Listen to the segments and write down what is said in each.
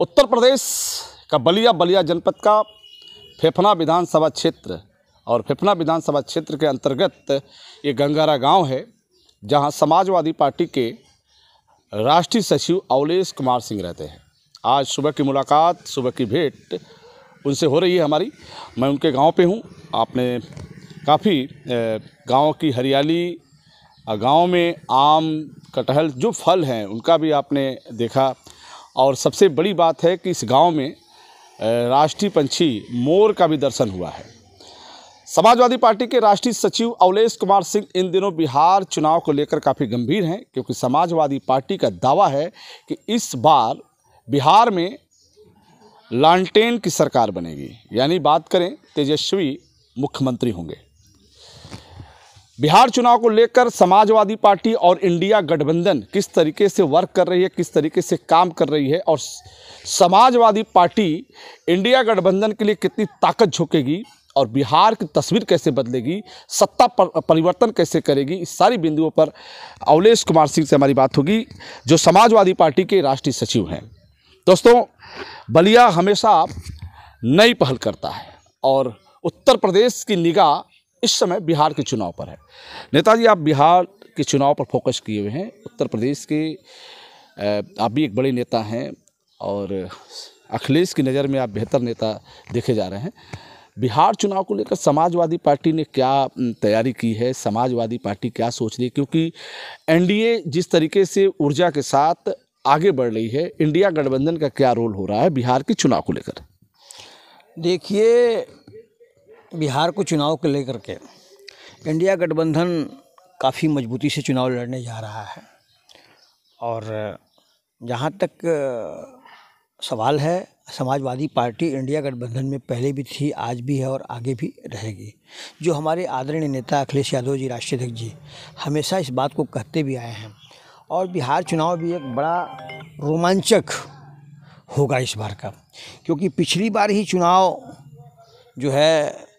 उत्तर प्रदेश का बलिया जनपद का फेफना विधानसभा क्षेत्र और फेफना विधानसभा क्षेत्र के अंतर्गत ये गंगारा गांव है, जहां समाजवादी पार्टी के राष्ट्रीय सचिव अवलेश कुमार सिंह रहते हैं। आज सुबह की मुलाकात, सुबह की भेंट उनसे हो रही है हमारी। मैं उनके गांव पे हूं। आपने काफ़ी गांव की हरियाली, गांव में आम, कटहल जो फल हैं उनका भी आपने देखा। और सबसे बड़ी बात है कि इस गांव में राष्ट्रीय पंछी मोर का भी दर्शन हुआ है। समाजवादी पार्टी के राष्ट्रीय सचिव अवलेश कुमार सिंह इन दिनों बिहार चुनाव को लेकर काफ़ी गंभीर हैं, क्योंकि समाजवादी पार्टी का दावा है कि इस बार बिहार में लालटेन की सरकार बनेगी, यानी बात करें तेजस्वी मुख्यमंत्री होंगे। बिहार चुनाव को लेकर समाजवादी पार्टी और इंडिया गठबंधन किस तरीके से वर्क कर रही है, किस तरीके से काम कर रही है, और समाजवादी पार्टी इंडिया गठबंधन के लिए कितनी ताकत झोंकेगी और बिहार की तस्वीर कैसे बदलेगी, सत्ता परिवर्तन कैसे करेगी, इस सारी बिंदुओं पर अवलेश कुमार सिंह से हमारी बात होगी, जो समाजवादी पार्टी के राष्ट्रीय सचिव हैं। दोस्तों, बलिया हमेशा नई पहल करता है और उत्तर प्रदेश की निगाह इस समय बिहार के चुनाव पर है। नेताजी, आप बिहार के चुनाव पर फोकस किए हुए हैं। उत्तर प्रदेश के आप भी एक बड़े नेता हैं और अखिलेश की नज़र में आप बेहतर नेता देखे जा रहे हैं। बिहार चुनाव को लेकर समाजवादी पार्टी ने क्या तैयारी की है, समाजवादी पार्टी क्या सोच रही है, क्योंकि एनडीए जिस तरीके से ऊर्जा के साथ आगे बढ़ रही है, इंडिया गठबंधन का क्या रोल हो रहा है बिहार के चुनाव को लेकर? देखिए, बिहार को चुनाव को लेकर के इंडिया गठबंधन काफ़ी मजबूती से चुनाव लड़ने जा रहा है। और जहाँ तक सवाल है, समाजवादी पार्टी इंडिया गठबंधन में पहले भी थी, आज भी है और आगे भी रहेगी। जो हमारे आदरणीय नेता अखिलेश यादव जी, राष्ट्रीय अध्यक्ष जी, हमेशा इस बात को कहते भी आए हैं। और बिहार चुनाव भी एक बड़ा रोमांचक होगा इस बार का, क्योंकि पिछली बार ही चुनाव जो है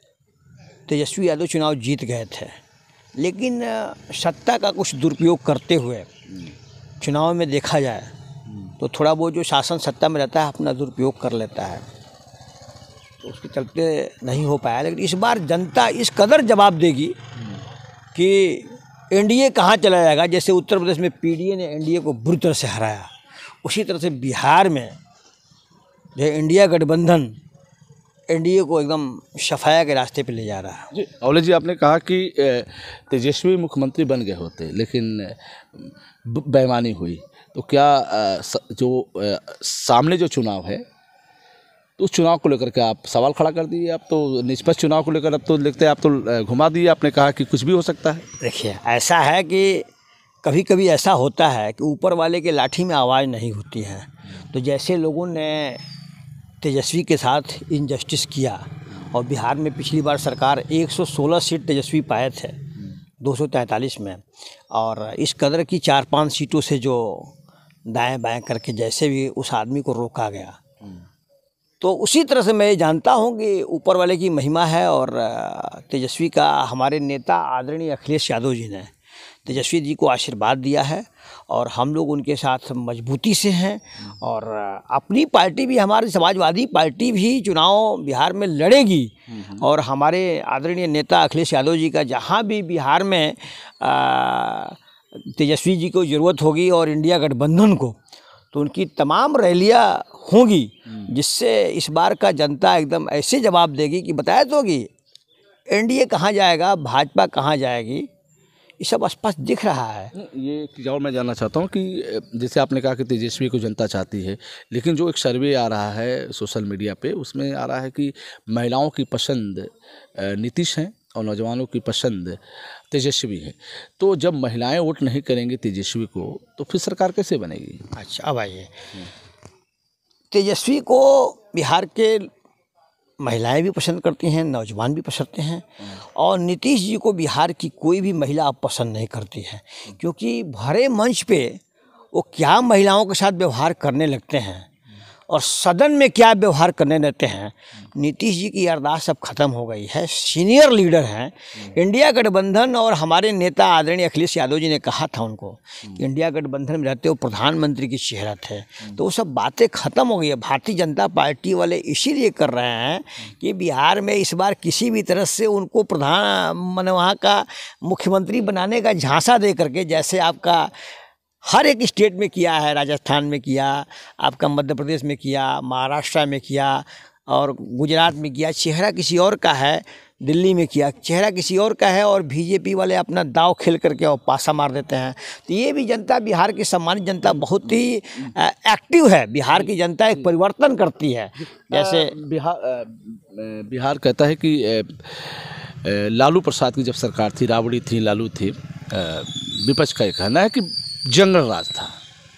तेजस्वी यादव चुनाव जीत गए थे, लेकिन सत्ता का कुछ दुरुपयोग करते हुए चुनाव में देखा जाए तो थोड़ा वो जो शासन सत्ता में रहता है अपना दुरुपयोग कर लेता है, तो उसके चलते नहीं हो पाया। लेकिन इस बार जनता इस कदर जवाब देगी कि एनडीए कहाँ चला जाएगा। जैसे उत्तर प्रदेश में पीडीए ने एनडीए को बुरी तरह से हराया, उसी तरह से बिहार में जो इंडिया गठबंधन एनडीए को एकदम सफाया के रास्ते पे ले जा रहा है। जी अवलेश जी, आपने कहा कि तेजस्वी मुख्यमंत्री बन गए होते, लेकिन बेईमानी हुई, तो क्या सामने जो चुनाव है तो उस चुनाव को लेकर के आप सवाल खड़ा कर दिए? आप तो निष्पक्ष चुनाव को लेकर अब तो लिखते हैं, आप तो घुमा दिए, आपने कहा कि कुछ भी हो सकता है। देखिए, ऐसा है कि कभी कभी ऐसा होता है कि ऊपर वाले के लाठी में आवाज़ नहीं होती है। तो जैसे लोगों ने तेजस्वी के साथ इनजस्टिस किया, और बिहार में पिछली बार सरकार 116 सीट तेजस्वी पाए थे 243 में, और इस कदर की 4-5 सीटों से जो दाएं बाएं करके जैसे भी उस आदमी को रोका गया, तो उसी तरह से मैं जानता हूं कि ऊपर वाले की महिमा है। और तेजस्वी का, हमारे नेता आदरणीय अखिलेश यादव जी ने तेजस्वी जी को आशीर्वाद दिया है और हम लोग उनके साथ मजबूती से हैं। और अपनी पार्टी भी, हमारी समाजवादी पार्टी भी चुनाव बिहार में लड़ेगी। और हमारे आदरणीय नेता अखिलेश यादव जी का जहां भी बिहार में तेजस्वी जी को ज़रूरत होगी और इंडिया गठबंधन को, तो उनकी तमाम रैलियां होंगी, जिससे इस बार का जनता एकदम ऐसे जवाब देगी कि बताया तो कि एनडीए कहाँ जाएगा, भाजपा कहाँ जाएगी, ये सब स्पष्ट दिख रहा है। ये एक और मैं जानना चाहता हूँ कि जैसे आपने कहा कि तेजस्वी को जनता चाहती है, लेकिन जो एक सर्वे आ रहा है सोशल मीडिया पे, उसमें आ रहा है कि महिलाओं की पसंद नीतीश हैं और नौजवानों की पसंद तेजस्वी है। तो जब महिलाएं वोट नहीं करेंगी तेजस्वी को, तो फिर सरकार कैसे बनेगी? अच्छा, अब आइए, तेजस्वी को बिहार के महिलाएं भी पसंद करती हैं, नौजवान भी पसंद करते हैं, और नीतीश जी को बिहार की कोई भी महिला अब पसंद नहीं करती है, क्योंकि भरे मंच पे वो क्या महिलाओं के साथ व्यवहार करने लगते हैं। और सदन में क्या व्यवहार करने देते हैं। नीतीश जी की याददाश्त अब खत्म हो गई है, सीनियर लीडर हैं इंडिया गठबंधन। और हमारे नेता आदरणीय अखिलेश यादव जी ने कहा था उनको कि इंडिया गठबंधन में रहते हो प्रधानमंत्री की चेहरा थे, तो वो सब बातें खत्म हो गई है। भारतीय जनता पार्टी वाले इसीलिए कर रहे हैं कि बिहार में इस बार किसी भी तरह से उनको प्रधान माने वहाँ का मुख्यमंत्री बनाने का झांसा दे करके, जैसे आपका हर एक स्टेट में किया है, राजस्थान में किया, आपका मध्य प्रदेश में किया, महाराष्ट्र में किया और गुजरात में किया। चेहरा किसी और का है, दिल्ली में किया, चेहरा किसी और का है और बीजेपी वाले अपना दाव खेल करके और पासा मार देते हैं। तो ये भी जनता, बिहार की सम्मानित जनता बहुत ही एक्टिव है। बिहार की जनता एक परिवर्तन करती है। जैसे बिहार कहता है कि लालू प्रसाद की जब सरकार थी, राबड़ी थी, लालू थी, विपक्ष का ये कहना है कि जंगल राज था,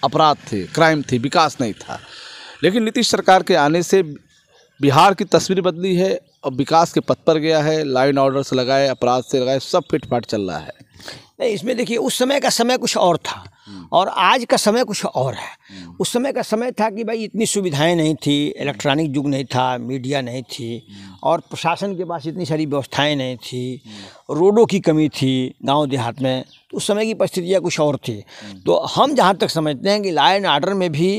अपराध थे, क्राइम थी, विकास नहीं था। लेकिन नीतीश सरकार के आने से बिहार की तस्वीर बदली है और विकास के पथ पर गया है। लाइन ऑर्डर से लगाए, अपराध से लगाए, सब फिटफाट चल रहा है। नहीं, इसमें देखिए उस समय का समय कुछ और था और आज का समय कुछ और है। उस समय का समय था कि भाई इतनी सुविधाएं नहीं थी, इलेक्ट्रॉनिक युग नहीं था, मीडिया नहीं थी और प्रशासन के पास इतनी सारी व्यवस्थाएं नहीं थी, रोडों की कमी थी गांव देहात में। तो उस समय की परिस्थितियाँ कुछ और थी। तो हम जहाँ तक समझते हैं कि लॉ एंड ऑर्डर में भी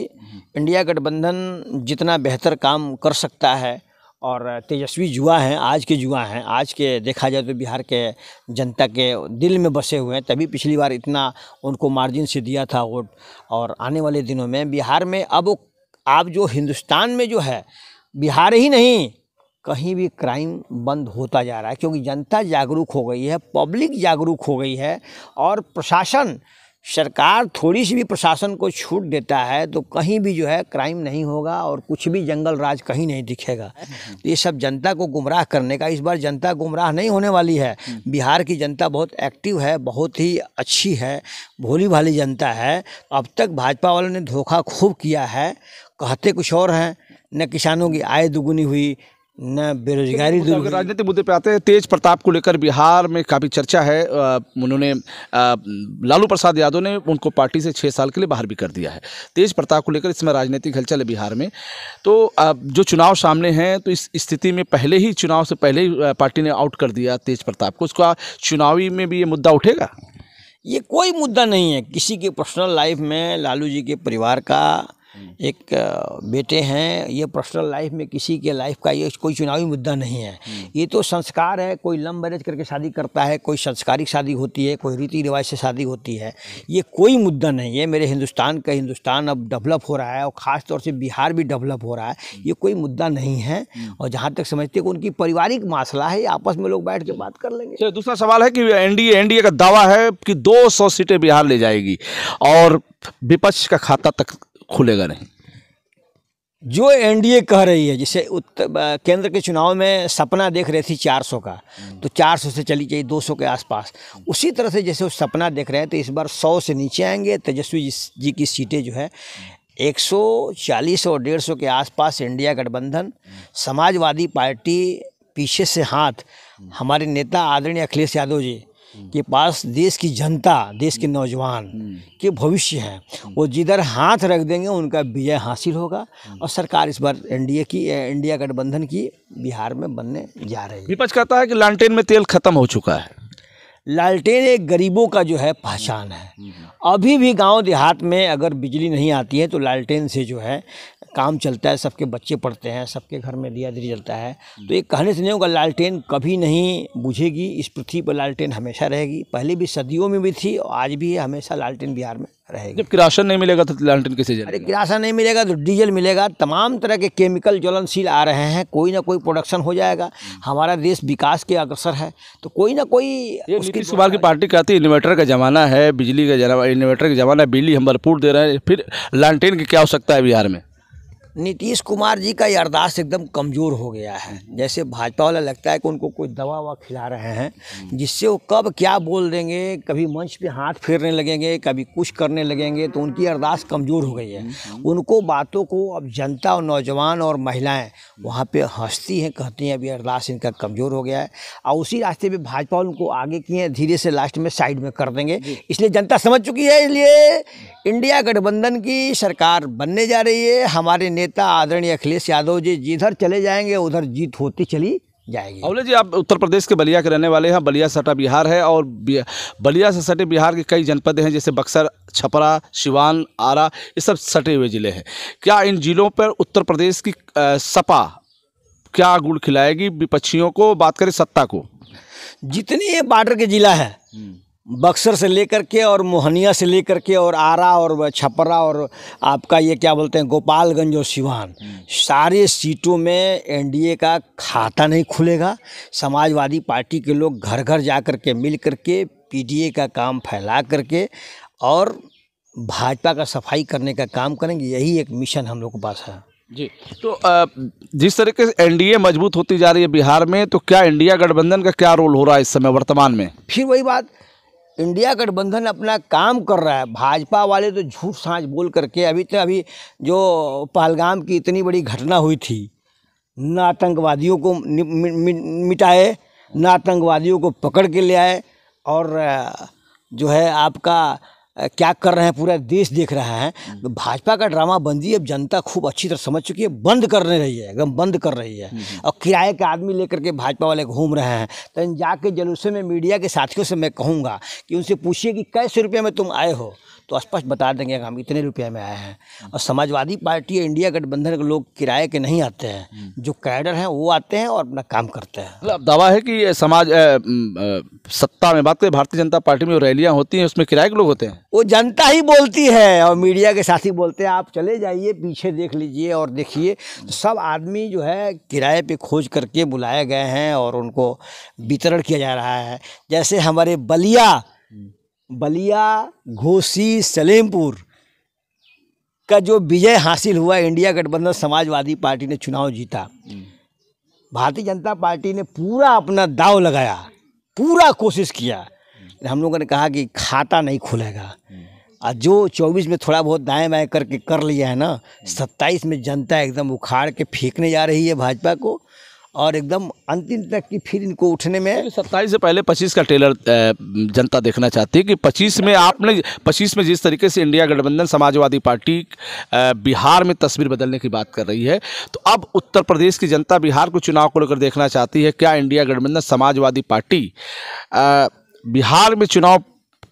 इंडिया गठबंधन जितना बेहतर काम कर सकता है और तेजस्वी युवा हैं, आज के युवा हैं, आज के देखा जाए तो बिहार के जनता के दिल में बसे हुए हैं, तभी पिछली बार इतना उनको मार्जिन से दिया था वोट। और आने वाले दिनों में बिहार में अब आप जो हिंदुस्तान में जो है, बिहार ही नहीं कहीं भी क्राइम बंद होता जा रहा है, क्योंकि जनता जागरूक हो गई है, पब्लिक जागरूक हो गई है और प्रशासन, सरकार थोड़ी सी भी प्रशासन को छूट देता है तो कहीं भी जो है क्राइम नहीं होगा और कुछ भी जंगल राज कहीं नहीं दिखेगा। तो ये सब जनता को गुमराह करने का, इस बार जनता गुमराह नहीं होने वाली है। बिहार की जनता बहुत एक्टिव है, बहुत ही अच्छी है, भोली भाली जनता है। अब तक भाजपा वालों ने धोखा खूब किया है, कहते कुछ और हैं, न किसानों की आय दुगुनी हुई, न बेरोजगारी दूर हुई। राजनीतिक मुद्दे पे आते हैं। तेज प्रताप को लेकर बिहार में काफ़ी चर्चा है। उन्होंने लालू प्रसाद यादव ने उनको पार्टी से 6 साल के लिए बाहर भी कर दिया है। तेज प्रताप को लेकर इसमें राजनीतिक हलचल है बिहार में। तो जो चुनाव सामने हैं, तो इस स्थिति में पहले ही चुनाव से पहले ही पार्टी ने आउट कर दिया तेज प्रताप को, उसका चुनावी में भी ये मुद्दा उठेगा? ये कोई मुद्दा नहीं है किसी के पर्सनल लाइफ में। लालू जी के परिवार का एक बेटे हैं, ये पर्सनल लाइफ में किसी के लाइफ का ये कोई चुनावी मुद्दा नहीं है। ये तो संस्कार है, कोई लव मैरिज करके शादी करता है, कोई संस्कारिक शादी होती है, कोई रीति रिवाज से शादी होती है। ये कोई मुद्दा नहीं है। मेरे हिंदुस्तान अब डेवलप हो रहा है और ख़ास तौर से बिहार भी डेवलप हो रहा है, ये कोई मुद्दा नहीं है। और जहाँ तक समझते हैं कि उनकी पारिवारिक मसला है, आपस में लोग बैठ के बात कर लेंगे। दूसरा सवाल है कि एनडीए का दावा है कि 200 सीटें बिहार ले जाएगी और विपक्ष का खाता तक खुलेगा नहीं। जो एनडीए कह रही है, जैसे केंद्र के चुनाव में सपना देख रही थी 400 का, तो 400 से चली गई 200 के आसपास। उसी तरह से जैसे वो सपना देख रहे हैं, तो इस बार 100 से नीचे आएंगे। तेजस्वी जी की सीटें जो है 140 और 150 के आसपास इंडिया गठबंधन, समाजवादी पार्टी पीछे से हाथ हमारे नेता आदरणीय अखिलेश यादव जी के पास देश की जनता, देश के नौजवान के भविष्य हैं, वो जिधर हाथ रख देंगे उनका विजय हासिल होगा और सरकार इस बार इंडिया गठबंधन की बिहार में बनने जा रही है। विपक्ष कहता है कि लालटेन में तेल खत्म हो चुका है। लालटेन एक गरीबों का जो है पहचान है। अभी भी गांव देहात में अगर बिजली नहीं आती है तो लालटेन से जो है काम चलता है, सबके बच्चे पढ़ते हैं, सबके घर में दिया दिया जलता है। तो ये कहने से नहीं होगा, लालटेन कभी नहीं बुझेगी। इस पृथ्वी पर लालटेन हमेशा रहेगी, पहले भी सदियों में भी थी और आज भी है, हमेशा लालटेन बिहार में रहेगी। जब किरासन नहीं मिलेगा तो लालटेन कैसे जलेगा? अरे किरासन नहीं मिलेगा तो डीजल मिलेगा, तमाम तरह के केमिकल ज्वलनशील आ रहे हैं, कोई ना कोई प्रोडक्शन हो जाएगा। हमारा देश विकास के अग्रसर है, तो कोई ना कोई नीतीश कुमार की पार्टी कहती है इन्वर्टर का ज़माना है, बिजली का जमाना, इन्वर्टर का ज़माना, बिजली हम भरपूर दे रहे हैं, फिर लालटेन की क्या हो सकता है बिहार में? नीतीश कुमार जी का याददाश्त एकदम कमज़ोर हो गया है। जैसे भाजपा वाला लगता है कि उनको कोई दवा ववा खिला रहे हैं, जिससे वो कब क्या बोल देंगे, कभी मंच पे हाथ फेरने लगेंगे, कभी कुछ करने लगेंगे, तो उनकी याददाश्त कमज़ोर हो गई है। उनको बातों को अब जनता और नौजवान और महिलाएं वहाँ पे हंसती हैं, कहती हैं अभी याददाश्त इनका कमज़ोर हो गया है। और उसी रास्ते पे भाजपा उनको आगे किए हैं, धीरे से लास्ट में साइड में कर देंगे, इसलिए जनता समझ चुकी है। इसलिए इंडिया गठबंधन की सरकार बनने जा रही है। हमारे नेता आदरणीय अखिलेश यादव जी जिधर चले जाएंगे उधर जीत होती चली जाएगी। अवले जी, आप उत्तर प्रदेश के बलिया के रहने वाले हैं। बलिया सटा बिहार है और बलिया से सटे बिहार के कई जनपद हैं, जैसे बक्सर, छपरा, सिवान, आरा, ये सब सटे हुए ज़िले हैं। क्या इन जिलों पर उत्तर प्रदेश की सपा क्या गुड़ खिलाएगी विपक्षियों को, बात करें सत्ता को? जितने ये बॉर्डर के ज़िला है, बक्सर से लेकर के और मोहनिया से लेकर के और आरा और छपरा और आपका ये क्या बोलते हैं गोपालगंज और सिवान, सारे सीटों में एनडीए का खाता नहीं खुलेगा। समाजवादी पार्टी के लोग घर घर जा कर के मिल कर के पीडीए का काम फैला करके और भाजपा का सफाई करने का काम करेंगे। यही एक मिशन हम लोग के पास है जी। तो जिस तरीके से एनडीए मजबूत होती जा रही है बिहार में, तो क्या इंडिया गठबंधन का क्या रोल हो रहा है इस समय वर्तमान में? फिर वही बात, इंडिया गठबंधन अपना काम कर रहा है। भाजपा वाले तो झूठ साँच बोल करके अभी जो पहलगाम की इतनी बड़ी घटना हुई थी, न आतंकवादियों को मिटाए, न आतंकवादियों को पकड़ के ले आए, और जो है आपका क्या कर रहे हैं पूरा देश देख रहा है। तो भाजपा का ड्रामाबंदी अब जनता खूब अच्छी तरह समझ चुकी है, बंद करने रही है, एकदम बंद कर रही है। और किराए के आदमी लेकर के भाजपा वाले घूम रहे हैं। तो जाके जलूसे में मीडिया के साथियों से मैं कहूँगा कि उनसे पूछिए कि कैसे रुपये में तुम आए हो, तो स्पष्ट बता देंगे कि हम इतने रुपये में आए हैं। और समाजवादी पार्टी इंडिया गठबंधन के लोग किराए के नहीं आते हैं, जो कैडर हैं वो आते हैं और अपना काम करते हैं। मतलब दावा है कि समाज सत्ता में बात करें, भारतीय जनता पार्टी में जो रैलियां होती हैं उसमें किराए के लोग होते हैं? वो जनता ही बोलती है और मीडिया के साथी बोलते हैं। आप चले जाइए पीछे देख लीजिए और देखिए, तो सब आदमी जो है किराए पे खोज करके बुलाए गए हैं और उनको वितरण किया जा रहा है। जैसे हमारे बलिया, घोसी, सलेमपुर का जो विजय हासिल हुआ, इंडिया गठबंधन समाजवादी पार्टी ने चुनाव जीता। भारतीय जनता पार्टी ने पूरा अपना दांव लगाया, पूरा कोशिश किया। हम लोगों ने कहा कि खाता नहीं खुलेगा। और जो 24 में थोड़ा बहुत दाएं बाएं करके कर लिया है ना, 27 में जनता एकदम उखाड़ के फेंकने जा रही है भाजपा को, और एकदम अंतिम तक की फिर इनको उठने में। 27 से पहले 25 का ट्रेलर जनता देखना चाहती है कि 25 में जिस तरीके से इंडिया गठबंधन समाजवादी पार्टी बिहार में तस्वीर बदलने की बात कर रही है, तो अब उत्तर प्रदेश की जनता बिहार को चुनाव को लेकर देखना चाहती है। क्या इंडिया गठबंधन समाजवादी पार्टी बिहार में चुनाव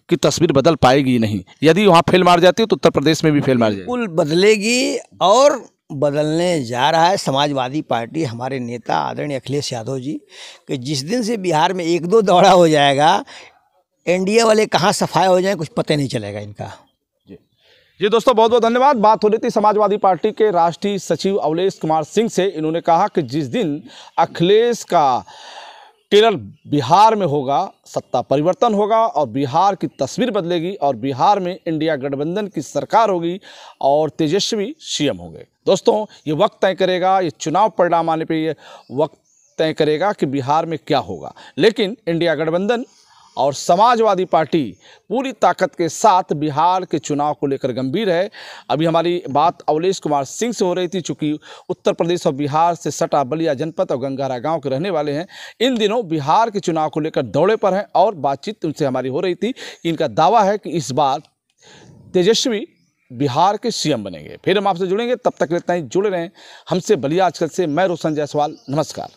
की तस्वीर बदल पाएगी? नहीं, यदि वहाँ फेल मार जाती है तो उत्तर प्रदेश में भी फेल मार जाएगी। बिल्कुल बदलेगी और बदलने जा रहा है। समाजवादी पार्टी, हमारे नेता आदरणीय अखिलेश यादव जी कि जिस दिन से बिहार में 1-2 दौड़ा हो जाएगा, एनडीए वाले कहाँ सफाया हो जाए कुछ पता नहीं चलेगा इनका। जी दोस्तों, बहुत बहुत धन्यवाद। बात हो रही थी समाजवादी पार्टी के राष्ट्रीय सचिव अवलेश कुमार सिंह से। इन्होंने कहा कि जिस दिन अखिलेश का केरल बिहार में होगा, सत्ता परिवर्तन होगा और बिहार की तस्वीर बदलेगी और बिहार में इंडिया गठबंधन की सरकार होगी और तेजस्वी सीएम होंगे। दोस्तों, ये वक्त तय करेगा, ये चुनाव परिणाम आने पे ये वक्त तय करेगा कि बिहार में क्या होगा। लेकिन इंडिया गठबंधन और समाजवादी पार्टी पूरी ताकत के साथ बिहार के चुनाव को लेकर गंभीर है। अभी हमारी बात अवलेश कुमार सिंह से हो रही थी, चूँकि उत्तर प्रदेश और बिहार से सटा बलिया जनपद और गंगारा गांव के रहने वाले हैं। इन दिनों बिहार के चुनाव को लेकर दौड़े पर हैं और बातचीत उनसे हमारी हो रही थी। इनका दावा है कि इस बार तेजस्वी बिहार के सीएम बनेंगे। फिर हम आपसे जुड़ेंगे, तब तक इतना ही जुड़े रहें हमसे। बलिया आजकल से मैं रोशन जायसवाल, नमस्कार।